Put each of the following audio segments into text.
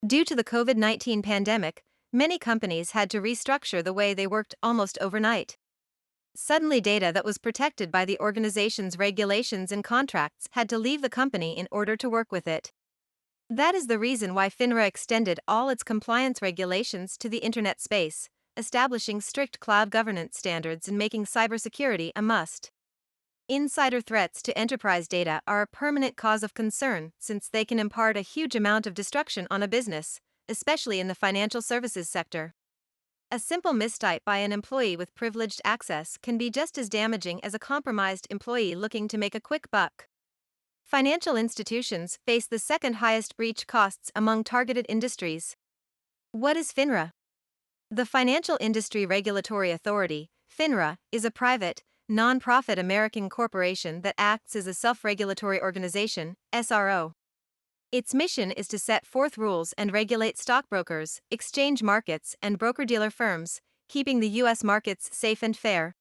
Due to the COVID-19 pandemic, many companies had to restructure the way they worked almost overnight. Suddenly, data that was protected by the organization's regulations and contracts had to leave the company in order to work with it. That is the reason why FINRA extended all its compliance regulations to the internet space, establishing strict cloud governance standards and making cybersecurity a must. Insider threats to enterprise data are a permanent cause of concern since they can impart a huge amount of destruction on a business, especially in the financial services sector. A simple mistype by an employee with privileged access can be just as damaging as a compromised employee looking to make a quick buck. Financial institutions face the second highest breach costs among targeted industries. What is FINRA? The Financial Industry Regulatory Authority, FINRA, is a private, non-profit American corporation that acts as a self-regulatory organization, SRO. Its mission is to set forth rules and regulate stockbrokers, exchange markets, and broker-dealer firms, keeping the U.S. markets safe and fair.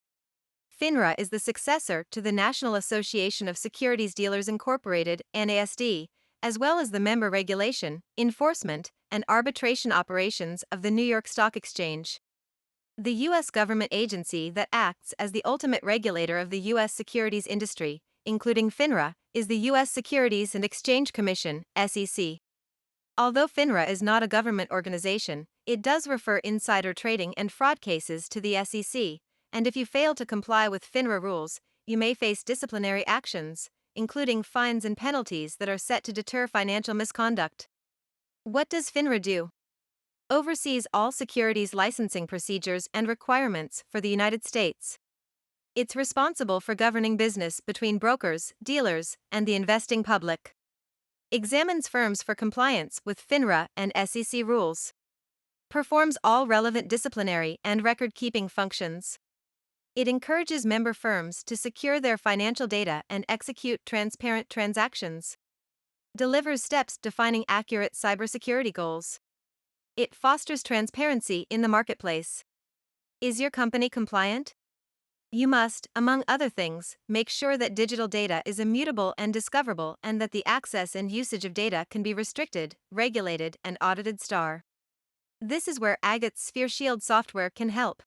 FINRA is the successor to the National Association of Securities Dealers Incorporated, NASD, as well as the member regulation, enforcement, and arbitration operations of the New York Stock Exchange. The U.S. government agency that acts as the ultimate regulator of the U.S. securities industry, including FINRA, is the U.S. Securities and Exchange Commission, SEC. Although FINRA is not a government organization, it does refer insider trading and fraud cases to the SEC, and if you fail to comply with FINRA rules, you may face disciplinary actions, including fines and penalties that are set to deter financial misconduct. What does FINRA do? Oversees all securities licensing procedures and requirements for the United States. It's responsible for governing business between brokers, dealers, and the investing public. Examines firms for compliance with FINRA and SEC rules. Performs all relevant disciplinary and record-keeping functions. It encourages member firms to secure their financial data and execute transparent transactions. Delivers steps defining accurate cybersecurity goals. It fosters transparency in the marketplace. Is your company compliant? You must, among other things, make sure that digital data is immutable and discoverable and that the access and usage of data can be restricted, regulated, and audited. This is where Agate's Sphere Shield software can help.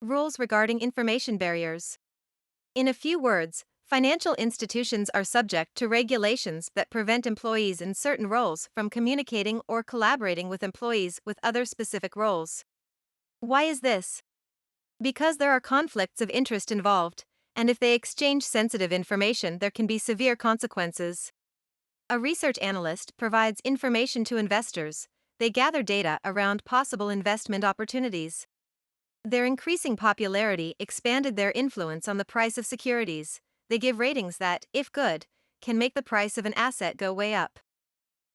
Rules regarding information barriers. In a few words, financial institutions are subject to regulations that prevent employees in certain roles from communicating or collaborating with employees with other specific roles. Why is this? Because there are conflicts of interest involved, and if they exchange sensitive information, there can be severe consequences. A research analyst provides information to investors. They gather data around possible investment opportunities. Their increasing popularity expanded their influence on the price of securities. They give ratings that, if good, can make the price of an asset go way up.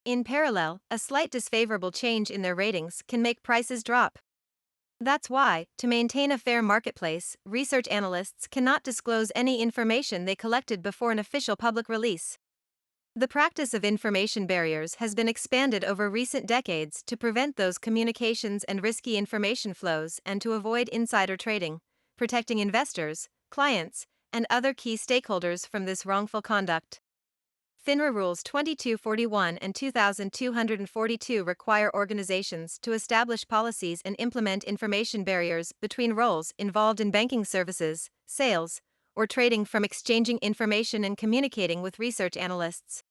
In parallel, a slight disfavorable change in their ratings can make prices drop. That's why, to maintain a fair marketplace, research analysts cannot disclose any information they collected before an official public release. The practice of information barriers has been expanded over recent decades to prevent those communications and risky information flows and to avoid insider trading, protecting investors, clients, and other key stakeholders from this wrongful conduct. FINRA Rules 2241 and 2242 require organizations to establish policies and implement information barriers between roles involved in banking services, sales, or trading, from exchanging information and communicating with research analysts.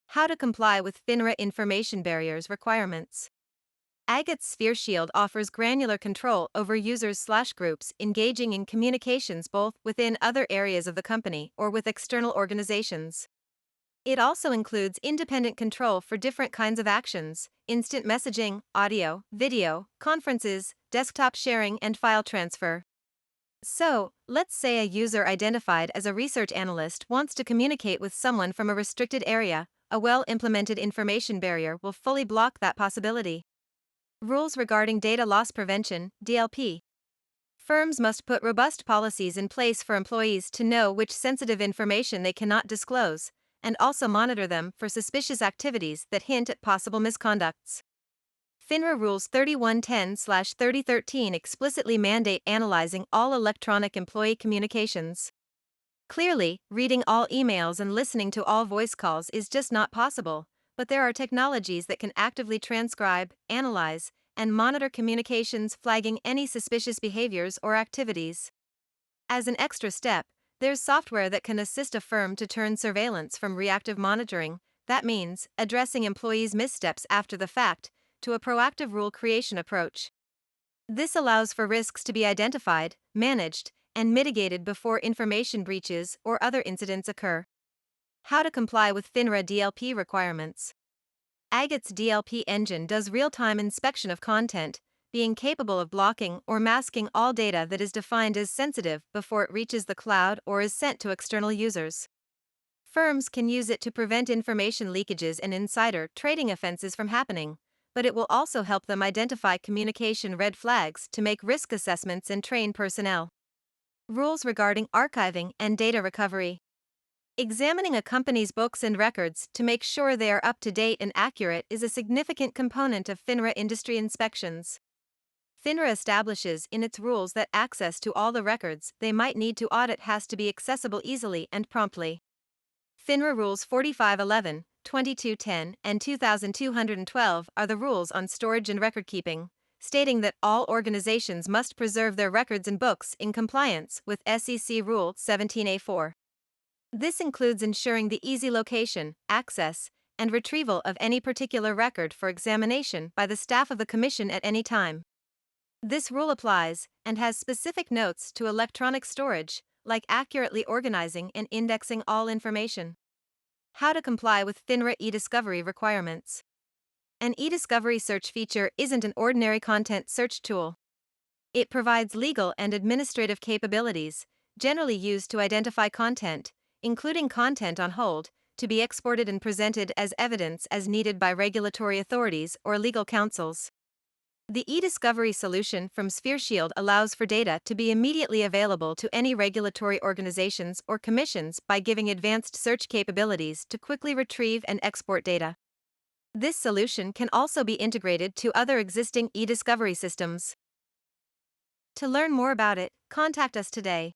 How to comply with FINRA information barriers requirements. Agate's Sphere Shield offers granular control over users/groups engaging in communications both within other areas of the company or with external organizations. It also includes independent control for different kinds of actions: instant messaging, audio, video, conferences, desktop sharing, and file transfer. So, let's say a user identified as a research analyst wants to communicate with someone from a restricted area. A well-implemented information barrier will fully block that possibility. Rules regarding data loss prevention, DLP. Firms must put robust policies in place for employees to know which sensitive information they cannot disclose, and also monitor them for suspicious activities that hint at possible misconducts. FINRA Rules 3110/3013 explicitly mandate analyzing all electronic employee communications. Clearly, reading all emails and listening to all voice calls is just not possible, but there are technologies that can actively transcribe, analyze, and monitor communications, flagging any suspicious behaviors or activities. As an extra step, there's software that can assist a firm to turn surveillance from reactive monitoring, that means addressing employees' missteps after the fact, to a proactive rule creation approach. This allows for risks to be identified, managed, and mitigated before information breaches or other incidents occur. How to comply with FINRA DLP requirements. Agit's DLP engine does real-time inspection of content, being capable of blocking or masking all data that is defined as sensitive before it reaches the cloud or is sent to external users. Firms can use it to prevent information leakages and insider trading offenses from happening, but it will also help them identify communication red flags to make risk assessments and train personnel. Rules regarding archiving and data recovery. Examining a company's books and records to make sure they are up to date and accurate is a significant component of FINRA industry inspections. FINRA establishes in its rules that access to all the records they might need to audit has to be accessible easily and promptly. FINRA Rules 4511, 2210, and 2212 are the rules on storage and record keeping, stating that all organizations must preserve their records and books in compliance with SEC Rule 17A4. This includes ensuring the easy location, access, and retrieval of any particular record for examination by the staff of the Commission at any time. This rule applies and has specific notes to electronic storage, like accurately organizing and indexing all information. How to comply with FINRA EDISCOVERY requirements. An EDISCOVERY search feature isn't an ordinary content search tool. It provides legal and administrative capabilities, generally used to identify content, including content on hold, to be exported and presented as evidence as needed by regulatory authorities or legal counsels. The eDiscovery solution from SphereShield allows for data to be immediately available to any regulatory organizations or commissions by giving advanced search capabilities to quickly retrieve and export data. This solution can also be integrated to other existing eDiscovery systems. To learn more about it, contact us today.